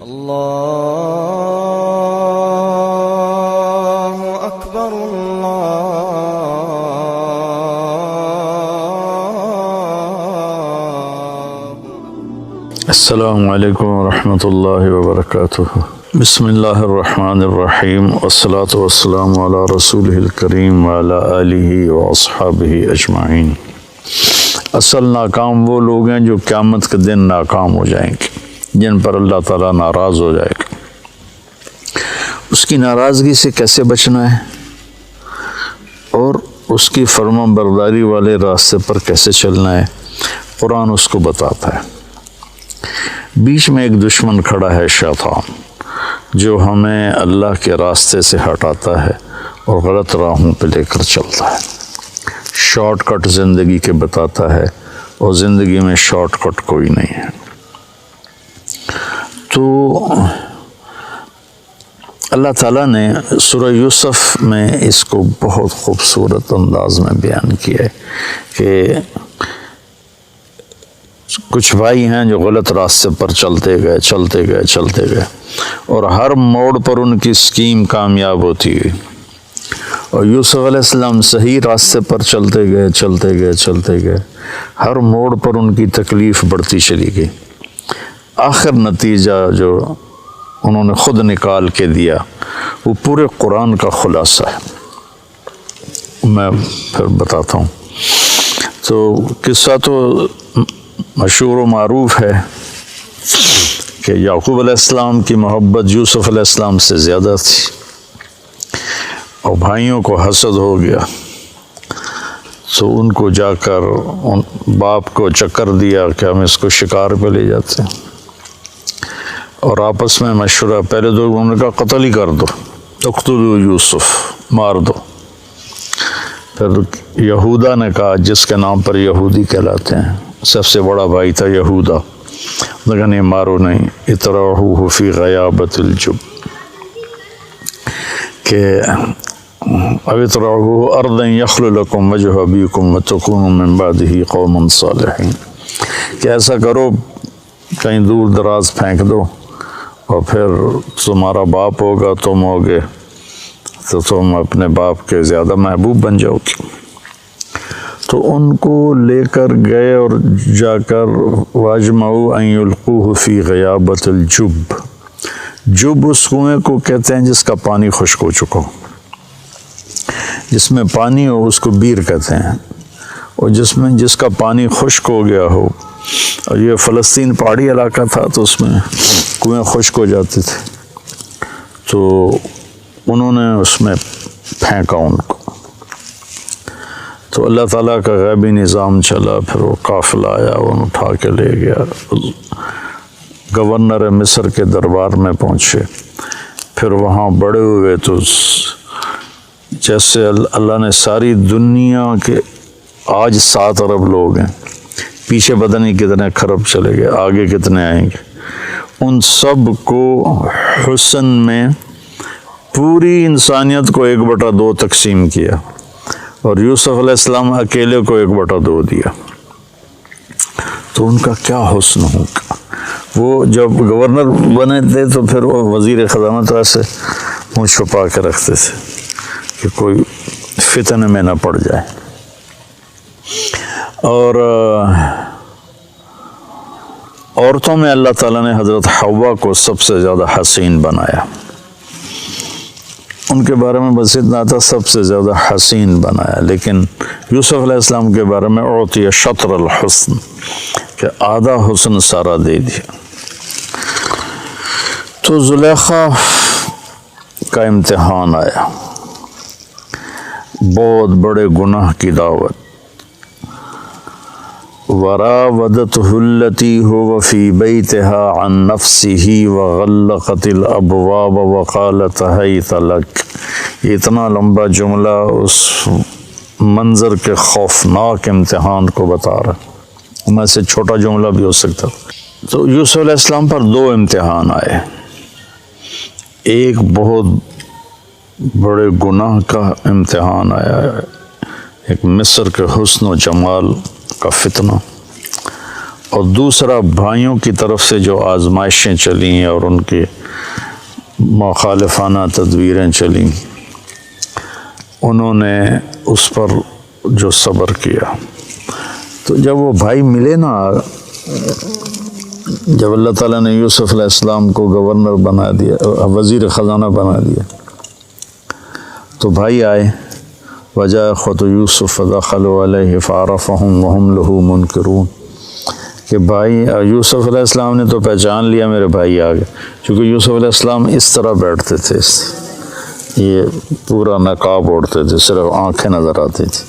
اللہ اکبر اللہ. السلام علیکم ورحمۃ اللہ وبرکاتہ. بسم اللہ الرحمن الرحیم والصلاة والسلام علی رسولہ الکریم وعلی آلہ واصحابہ اجمعین. اصل ناکام وہ لوگ ہیں جو قیامت کے دن ناکام ہو جائیں گے، جن پر اللہ تعالیٰ ناراض ہو جائے گا. اس کی ناراضگی سے کیسے بچنا ہے اور اس کی فرما برداری والے راستے پر کیسے چلنا ہے، قرآن اس کو بتاتا ہے. بیچ میں ایک دشمن کھڑا ہے، شیطان، جو ہمیں اللہ کے راستے سے ہٹاتا ہے اور غلط راہوں پہ لے کر چلتا ہے. شارٹ کٹ زندگی کے بتاتا ہے، اور زندگی میں شارٹ کٹ کوئی نہیں ہے. تو اللہ تعالیٰ نے سورہ یوسف میں اس کو بہت خوبصورت انداز میں بیان کیا ہے کہ کچھ بھائی ہیں جو غلط راستے پر چلتے گئے اور ہر موڑ پر ان کی اسکیم کامیاب ہوتی گئی، اور یوسف علیہ السلام صحیح راستے پر چلتے گئے، ہر موڑ پر ان کی تکلیف بڑھتی چلی گئی. آخر نتیجہ جو انہوں نے خود نکال کے دیا وہ پورے قرآن کا خلاصہ ہے. میں پھر بتاتا ہوں. تو قصہ تو مشہور و معروف ہے کہ یعقوب علیہ السلام کی محبت یوسف علیہ السلام سے زیادہ تھی، اور بھائیوں کو حسد ہو گیا، تو ان کو جا کر باپ کو چکر دیا کہ ہم اس کو شکار پہ لے جاتے ہیں، اور آپس میں مشورہ. پہلے تو انہوں نے کہا قتل ہی کر دو، اقتلوا یوسف، مار دو. پھر یہودا نے کہا، جس کے نام پر یہودی کہلاتے ہیں، سب سے بڑا بھائی تھا یہودا، لیکن یہ مارو نہیں، اطرحوہ فی غیابۃ الجب، کہ او اطرحوہ ارضا یخل لکم وجہ ابیکم وتکونوا من بعدہ قوما صالحین، کہ ایسا کرو کہیں دور دراز پھینک دو، اور پھر تمہارا باپ ہوگا، تم ہوگے، تو تم اپنے باپ کے زیادہ محبوب بن جاؤ گے. تو ان کو لے کر گئے اور جا کر واجمعوا ان یلقوہ فی غیابۃ الجب. جب اس کنویں کو کہتے ہیں جس کا پانی خشک ہو چکا ہو، جس میں پانی ہو اس کو بیر کہتے ہیں، اور جس کا پانی خشک ہو گیا ہو. اور یہ فلسطین پہاڑی علاقہ تھا، تو اس میں کنویں خشک ہو جاتے تھے، تو انہوں نے اس میں پھینکا ان کو. تو اللہ تعالیٰ کا غیبی نظام چلا، پھر وہ قافلہ آیا، انہوں اٹھا کے لے گیا، گورنر مصر کے دربار میں پہنچے. پھر وہاں بڑے ہوئے تو جیسے اللہ نے ساری دنیا کے آج 7 ارب لوگ ہیں، پیچھے پتہ نہیں کتنے خرب چلے گئے، آگے کتنے آئیں گے، ان سب کو حسن میں پوری انسانیت کو 1/2 تقسیم کیا، اور یوسف علیہ السلام اکیلے کو 1/2 دیا. تو ان کا کیا حسن ہوگا. وہ جب گورنر بنے تھے تو پھر وہ وزیر خزانہ سے منہ چھپا کے رکھتے تھے کہ کوئی فتنے میں نہ پڑ جائے. اور عورتوں میں اللہ تعالیٰ نے حضرت حوا کو سب سے زیادہ حسین بنایا. ان کے بارے میں بس اتنا تھا، سب سے زیادہ حسین بنایا. لیکن یوسف علیہ السلام کے بارے میں اعطی شطر الحسن، کہ آدھا حسن سارا دے دیا. تو زلیخا کا امتحان آیا، بہت بڑے گناہ کی دعوت. وراودته التي هو في بيتها عن نفسه وغلقت الابواب وقالت هيت لك. یہ اتنا لمبا جملہ اس منظر کے خوفناک امتحان کو بتا رہا ہے، میں سے چھوٹا جملہ بھی ہو سکتا. تو یوسف علیہ السلام پر 2 امتحان آئے. ایک بہت بڑے گناہ کا امتحان آیا ہے، ایک مصر کے حسن و جمال کا فتنہ، اور دوسرا بھائیوں کی طرف سے جو آزمائشیں چلیں اور ان کی مخالفانہ تدبیریں چلیں، انہوں نے اس پر جو صبر کیا. تو جب وہ بھائی ملے نا، جب اللہ تعالیٰ نے یوسف علیہ السلام کو گورنر بنا دیا، وزیر خزانہ بنا دیا، تو بھائی آئے. وجاء اخوة یوسف فدخلوا علیہ فعرفهم وهم له منکرون، کہ بھائی یوسف علیہ السلام نے تو پہچان لیا میرے بھائی آ گئے، چونکہ یوسف علیہ السلام اس طرح بیٹھتے تھے، یہ پورا نقاب اوڑھتے تھے، صرف آنکھیں نظر آتی تھی.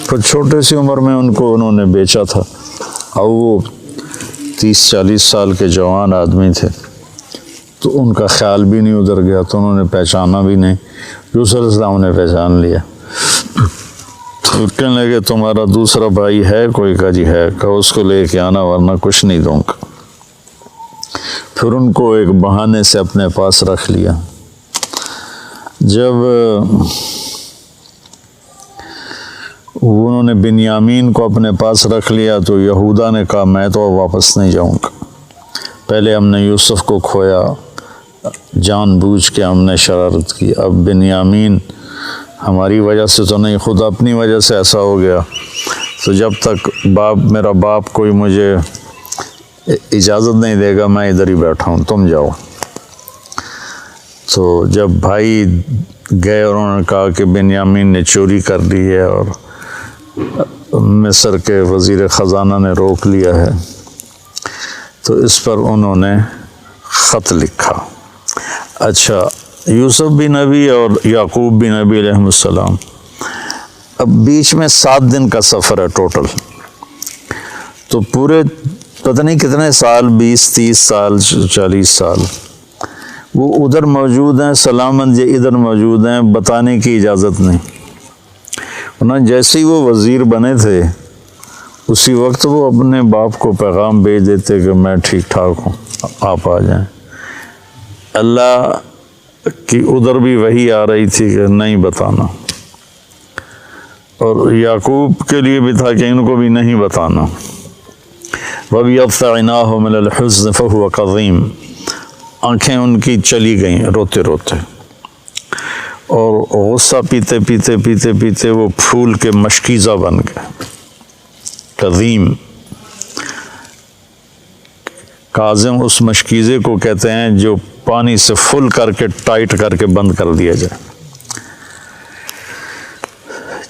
پھر چھوٹے سی عمر میں ان کو انہوں نے بیچا تھا، اور وہ 30-40 سال کے جوان آدمی تھے، تو ان کا خیال بھی نہیں ادھر گیا، تو انہوں نے پہچانا بھی نہیں. یوسف علیہ السلام نے پہچان لیا، تو کہنے لگے تمہارا دوسرا بھائی ہے کوئی؟ کا جی ہے. کہا اس کو لے کے آنا ورنہ کچھ نہیں دوں گا. پھر ان کو ایک بہانے سے اپنے پاس رکھ لیا. جب انہوں نے بنیامین کو اپنے پاس رکھ لیا تو یہودا نے کہا میں تو واپس نہیں جاؤں گا، پہلے ہم نے یوسف کو کھویا، جان بوجھ کے ہم نے شرارت کی، اب بنیامین ہماری وجہ سے تو نہیں، خود اپنی وجہ سے ایسا ہو گیا، تو جب تک میرا باپ کوئی مجھے اجازت نہیں دے گا میں ادھر ہی بیٹھا ہوں، تم جاؤ. تو جب بھائی گئے اور انہوں نے کہا کہ بنیامین نے چوری کر لی ہے اور مصر کے وزیر خزانہ نے روک لیا ہے، تو اس پر انہوں نے خط لکھا. اچھا، یوسف بھی نبی اور یعقوب بھی نبی علیہ السلام. اب بیچ میں 7 دن کا سفر ہے ٹوٹل، تو پورے پتہ نہیں کتنے سال، 20-30 سال 40 سال وہ ادھر موجود ہیں، سلامت یہ ادھر موجود ہیں، بتانے کی اجازت نہیں. ورنہ جیسے ہی وہ وزیر بنے تھے اسی وقت وہ اپنے باپ کو پیغام بھیج دیتے کہ میں ٹھیک ٹھاک ہوں، آپ آ جائیں. اللہ کی ادھر بھی وحی آ رہی تھی کہ نہیں بتانا، اور یعقوب کے لیے بھی تھا کہ ان کو بھی نہیں بتانا. وَبِيَضَّ عَيْنَاهُ مِنَ الْحُزْنِ فَهُوَ كَظِيمٌ، آنکھیں ان کی چلی گئیں روتے روتے، اور غصہ پیتے پیتے پیتے پیتے وہ پھول کے مشکیزہ بن گئے. کظیم، کاظم اس مشکیزے کو کہتے ہیں جو پانی سے فل کر کے ٹائٹ کر کے بند کر دیا جائے.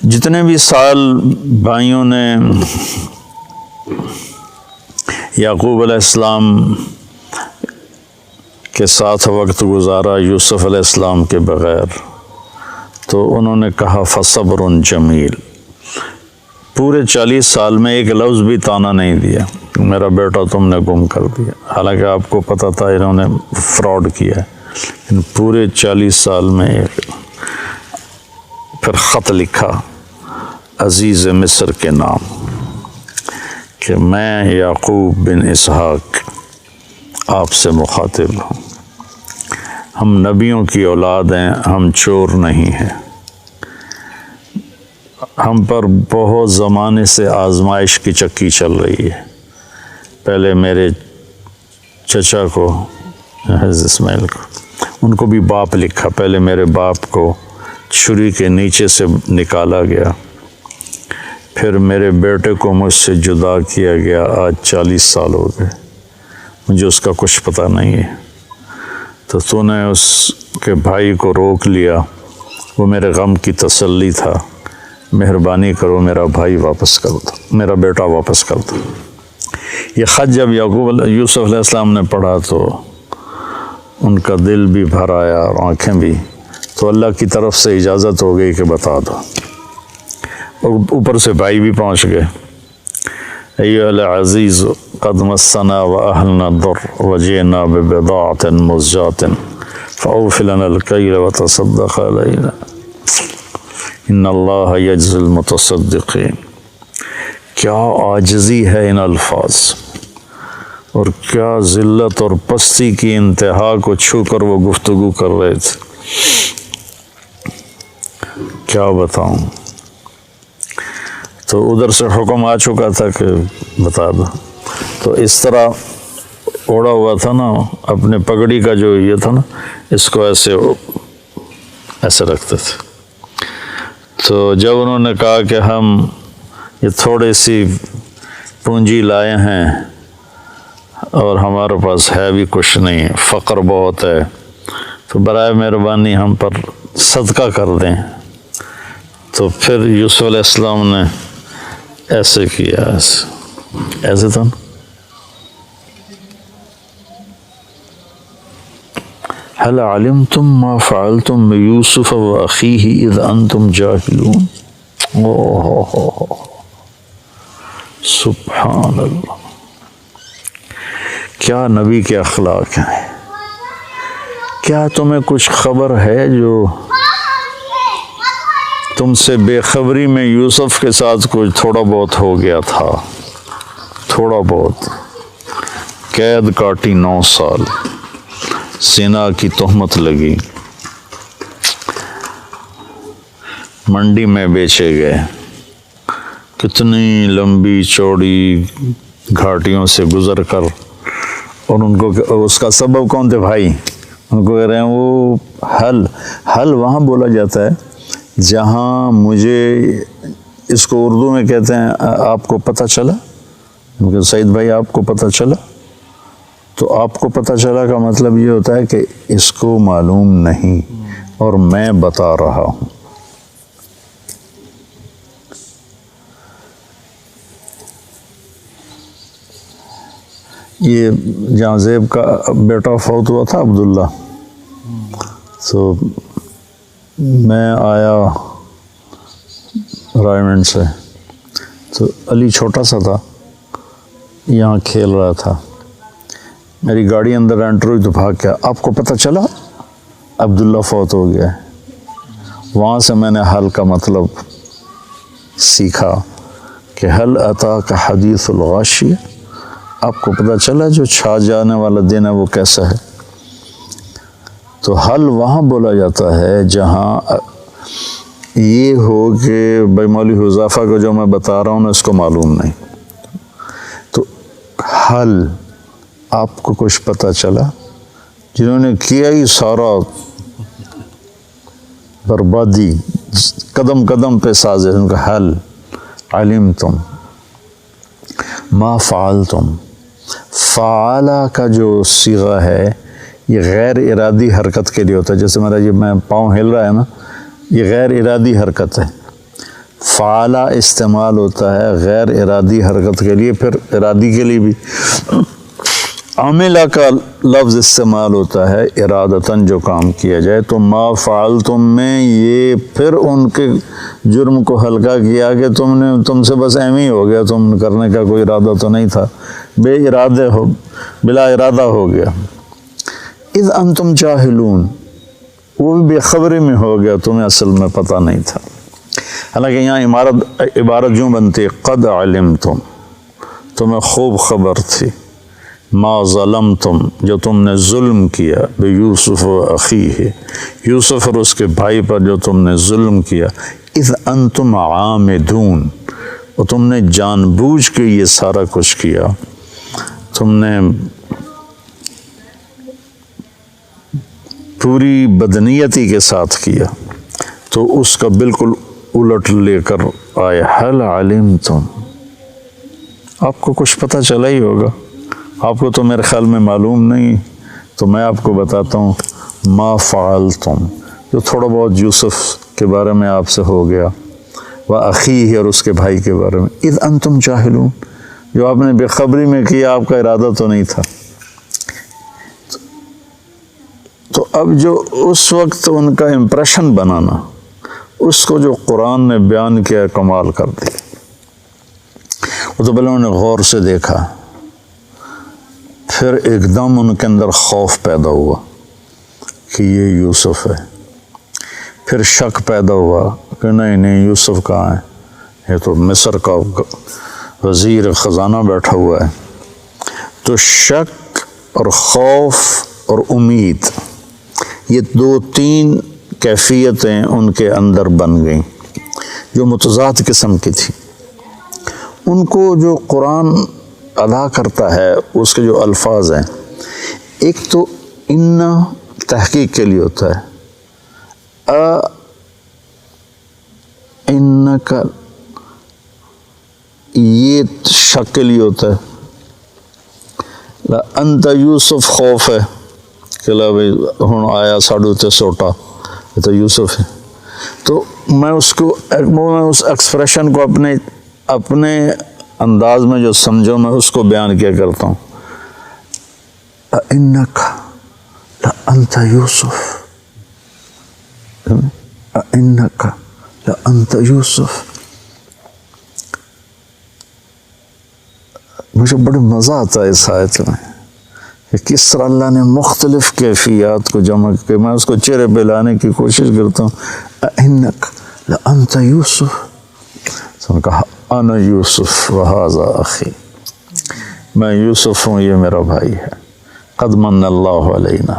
جتنے بھی سال بھائیوں نے یعقوب علیہ السلام کے ساتھ وقت گزارا یوسف علیہ السلام کے بغیر، تو انہوں نے کہا فصبر جمیل. پورے 40 سال میں ایک لفظ بھی طعنہ نہیں دیا میرا بیٹا تم نے گم کر دیا، حالانکہ آپ کو پتہ تھا انہوں نے فراڈ کیا ہے، لیکن پورے 40 سال میں ایک. پھر خط لکھا عزیز مصر کے نام کہ میں یعقوب بن اسحاق آپ سے مخاطب ہوں، ہم نبیوں کی اولاد ہیں، ہم چور نہیں ہیں، ہم پر بہت زمانے سے آزمائش کی چکی چل رہی ہے. پہلے میرے چچا کو حضرت اسماعیل کو، ان کو بھی باپ لکھا، پہلے میرے باپ کو چھری کے نیچے سے نکالا گیا، پھر میرے بیٹے کو مجھ سے جدا کیا گیا، آج 40 سال ہو گئے، مجھے اس کا کچھ پتہ نہیں ہے. تو نے اس کے بھائی کو روک لیا، وہ میرے غم کی تسلی تھا، مہربانی کرو میرا بھائی واپس کر دو، میرا بیٹا واپس کر دو. یہ خط جب یوسف علیہ السلام نے پڑھا تو ان کا دل بھی بھر آیا اور آنکھیں بھی، تو اللہ کی طرف سے اجازت ہو گئی کہ بتا دو. اور اوپر سے بھائی بھی پہنچ گئے. ایھا العزیز قد مسنا واہلنا الضر وجئنا ببضاعۃ مزجاۃ فاوف لنا الکیل وتصدق علینا ان اللہ یجزی المتصدقین. کیا عاجزی ہے ان الفاظ، اور کیا ذلت اور پستی کی انتہا کو چھو کر وہ گفتگو کر رہے تھے. کیا بتاؤں. تو ادھر سے حکم آ چکا تھا کہ بتا دو. تو اس طرح اوڑا ہوا تھا نا، اپنے پگڑی کا جو یہ تھا نا، اس کو ایسے رکھتے تھے۔ تو جب انہوں نے کہا کہ ہم یہ تھوڑی سی پونجی لائے ہیں اور ہمارے پاس ہے بھی کچھ نہیں، فقر بہت ہے، تو برائے مہربانی ہم پر صدقہ کر دیں۔ تو پھر یوسف علیہ السلام نے ایسے کیا، ایسے تھا نا، هل علمتم ما فعلتم بيوسف وأخيه إذ أنتم جاهلون۔ سبحان اللہ، کیا نبی کے اخلاق ہیں۔ کیا تمہیں کچھ خبر ہے جو تم سے بے خبری میں یوسف کے ساتھ کچھ تھوڑا بہت ہو گیا تھا؟ تھوڑا بہت، قید کاٹی 9 سال، زنا کی تہمت لگی، منڈی میں بیچے گئے، کتنی لمبی چوڑی گھاٹیوں سے گزر کر، اور ان کو اس کا سبب کون تھے بھائی؟ ان کو کہہ رہے ہیں وہ حل وہاں بولا جاتا ہے جہاں مجھے، اس کو اردو میں کہتے ہیں آپ کو پتہ چلا، سعید بھائی آپ کو پتہ چلا، تو آپ کو پتہ چلا کا مطلب یہ ہوتا ہے کہ اس کو معلوم نہیں اور میں بتا رہا ہوں۔ یہ جہاں زیب کا بیٹا فوت ہوا تھا عبداللہ، تو میں آیا رائمنڈ سے، تو علی چھوٹا سا تھا، یہاں کھیل رہا تھا، میری گاڑی اندر انٹر ہوئی تو بھاگ گیا، آپ کو پتہ چلا عبداللہ فوت ہو گیا ہے۔ وہاں سے میں نے حل کا مطلب سیکھا کہ حل اتاک حدیث الغاشیہ، آپ کو پتہ چلا جو چھا جانے والا دن ہے وہ کیسا ہے۔ تو حل وہاں بولا جاتا ہے جہاں یہ ہو کہ بھائی مولوی حذیفہ کو جو میں بتا رہا ہوں نا اس کو معلوم نہیں، تو حل آپ کو کچھ پتہ چلا، جنہوں نے کیا ہی سارا بربادی قدم قدم پہ سازے، ان کا حل علمتم ما فعلتم، فعلا کا جو صیغہ ہے یہ غیر ارادی حرکت کے لیے ہوتا ہے، جیسے میرا یہ میں پاؤں ہل رہا ہے نا، یہ غیر ارادی حرکت ہے۔ فعلا استعمال ہوتا ہے غیر ارادی حرکت کے لیے، پھر ارادی کے لیے بھی عاملہ کا لفظ استعمال ہوتا ہے ارادتاً جو کام کیا جائے۔ تو ما فعلتم میں یہ پھر ان کے جرم کو ہلکا کیا کہ تم سے بس ایم ہی ہو گیا، تم کرنے کا کوئی ارادہ تو نہیں تھا، بلا ارادہ ہو گیا۔ اذ انتم جاہلون، وہ بھی بے خبری میں ہو گیا، تمہیں اصل میں پتہ نہیں تھا۔ حالانکہ یہاں عبارت یوں بنتی قد علمتم، تمہیں خوب خبر تھی، ما ظلمتم، جو تم نے ظلم کیا، بیوسف و اخیہ، یوسف اور اس کے بھائی پر جو تم نے ظلم کیا، اذ انتم عامدون، اور تم نے جان بوجھ کے یہ سارا کچھ کیا، تم نے پوری بدنیتی کے ساتھ کیا، تو اس کا بالکل الٹ لے کر آئے حل علمتم، آپ کو کچھ پتہ چلا ہی ہوگا، آپ کو تو میرے خیال میں معلوم نہیں، تو میں آپ کو بتاتا ہوں ما فعلتم، جو تھوڑا بہت یوسف کے بارے میں آپ سے ہو گیا، وَأَخِيهِ، اور اس کے بھائی کے بارے میں، اذ انتم جاہلون، جو آپ نے بے خبری میں کیا، آپ کا ارادہ تو نہیں تھا۔ تو اب جو اس وقت ان کا امپریشن بنانا، اس کو جو قرآن نے بیان کیا، کمال کر دیا۔ وہ تو پہلے انہوں نے غور سے دیکھا، پھر ایک دم ان کے اندر خوف پیدا ہوا کہ یہ یوسف ہے، پھر شک پیدا ہوا کہ نہیں یوسف کہاں ہے، یہ تو مصر کا وزیر خزانہ بیٹھا ہوا ہے۔ تو شک اور خوف اور امید، یہ 2-3 کیفیتیں ان کے اندر بن گئیں جو متضاد قسم کی تھی۔ ان کو جو قرآن ادا کرتا ہے اس کے جو الفاظ ہیں، ایک تو ان تحقیق کے لیے ہوتا ہے، ان کا یہ شک کے لیے ہوتا ہے، انت یوسف خوف ہے کہ لا بھائی ہن آیا ساڈو تے سوٹا، یہ تو یوسف ہے. تو میں اس ایکسپریشن کو اپنے انداز میں جو سمجھو میں اس کو بیان کیا کرتا ہوں. اِنَّكَ لَأَنْتَ یوسف، اِنَّكَ لَأَنْتَ یوسف. مجھے بڑا مزہ آتا ہے اس آیت میں کہ کس طرح اللہ نے مختلف کیفیات کو جمع کر، میں اس کو چہرے پہ لانے کی کوشش کرتا ہوں. اِنَّكَ لَأَنْتَ یوسف، تو نے کہا انا یوسف وَهَذَا اخی، میں یوسف ہوں، یہ میرا بھائی ہے. قد من اللہ علینا.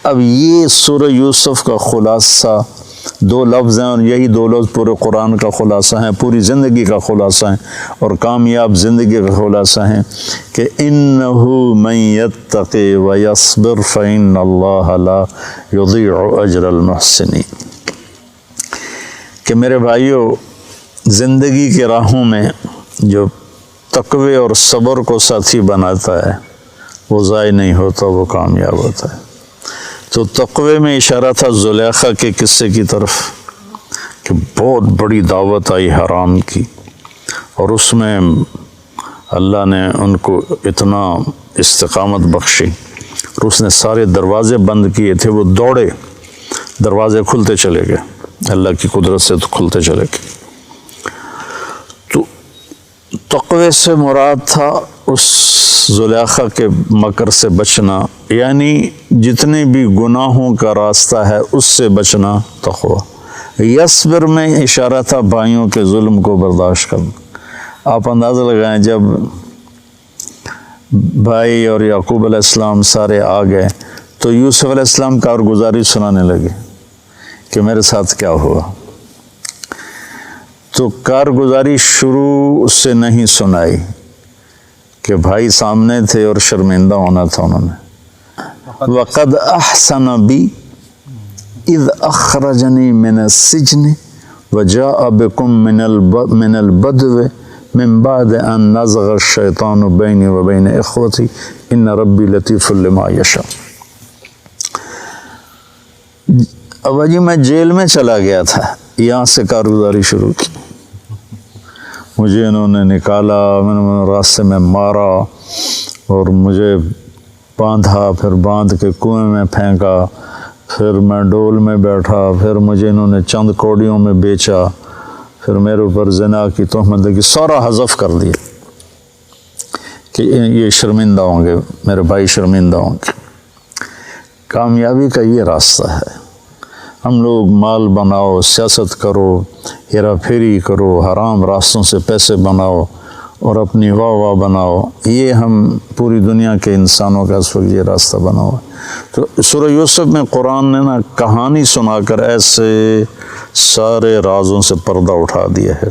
اب یہ سورہ یوسف کا خلاصہ دو لفظ ہیں، اور یہی دو لفظ پورے قرآن کا خلاصہ ہیں، پوری زندگی کا خلاصہ ہیں، اور کامیاب زندگی کا خلاصہ ہیں کہ انہ من یتقی ویصبر فإن اللہ لا یضیع اجر المحسنین. کہ میرے بھائیو، زندگی کے راہوں میں جو تقوی اور صبر کو ساتھی بناتا ہے وہ ضائع نہیں ہوتا، وہ کامیاب ہوتا ہے. تو تقوی میں اشارہ تھا زلیخا کے قصے کی طرف کہ بہت بڑی دعوت آئی حرام کی، اور اس میں اللہ نے ان کو اتنا استقامت بخشی، اور اس نے سارے دروازے بند کیے تھے، وہ دوڑے، دروازے کھلتے چلے گئے، اللہ کی قدرت سے تو کھلتے چلے گئے. تو تقوی سے مراد تھا اس زلیخا کے مکر سے بچنا، یعنی جتنے بھی گناہوں کا راستہ ہے اس سے بچنا تقوی. یصبر میں اشارہ تھا بھائیوں کے ظلم کو برداشت کرنا. آپ اندازہ لگائیں جب بھائی اور یعقوب علیہ السلام سارے آ گئے تو یوسف علیہ السلام کارگزاری سنانے لگے کہ میرے ساتھ کیا ہوا. تو کارگزاری شروع سے نہیں سنائی کہ بھائی سامنے تھے اور شرمندہ ہونا تھا انہوں نے. وَقَدْ أَحْسَنَ بِي إِذْ أَخْرَجَنِي مِنَ السِّجْنِ وَجَاءَ بِكُم مِّنَ الْبَدْوِ مِن بَعْدِ أَن نَزَغَ الشَّيْطَانُ بَيْنِي وَبَيْنَ إِخْوَتِي إِنَّ رَبِّي لَطِيفٌ لِمَا يَشَاءُ. ابا جی میں جیل میں چلا گیا تھا، یہاں سے کارگزاری شروع کی، مجھے انہوں نے نکالا، میں نے راستے میں مارا اور مجھے باندھا، پھر باندھ کے کنویں میں پھینکا، پھر میں ڈول میں بیٹھا، پھر مجھے انہوں نے چند کوڑیوں میں بیچا، پھر میرے اوپر زنا کی تہمت لگی. سارا حذف کر دیا کہ یہ شرمندہ ہوں گے، میرے بھائی شرمندہ ہوں گے. کامیابی کا یہ راستہ ہے. ہم لوگ مال بناؤ، سیاست کرو، ہیرا پھیری کرو، حرام راستوں سے پیسے بناؤ اور اپنی واہ بناؤ. یہ ہم پوری دنیا کے انسانوں کا اس وقت یہ راستہ بناؤ. تو سورہ یوسف میں قرآن نے نا کہانی سنا کر ایسے سارے رازوں سے پردہ اٹھا دیا ہے.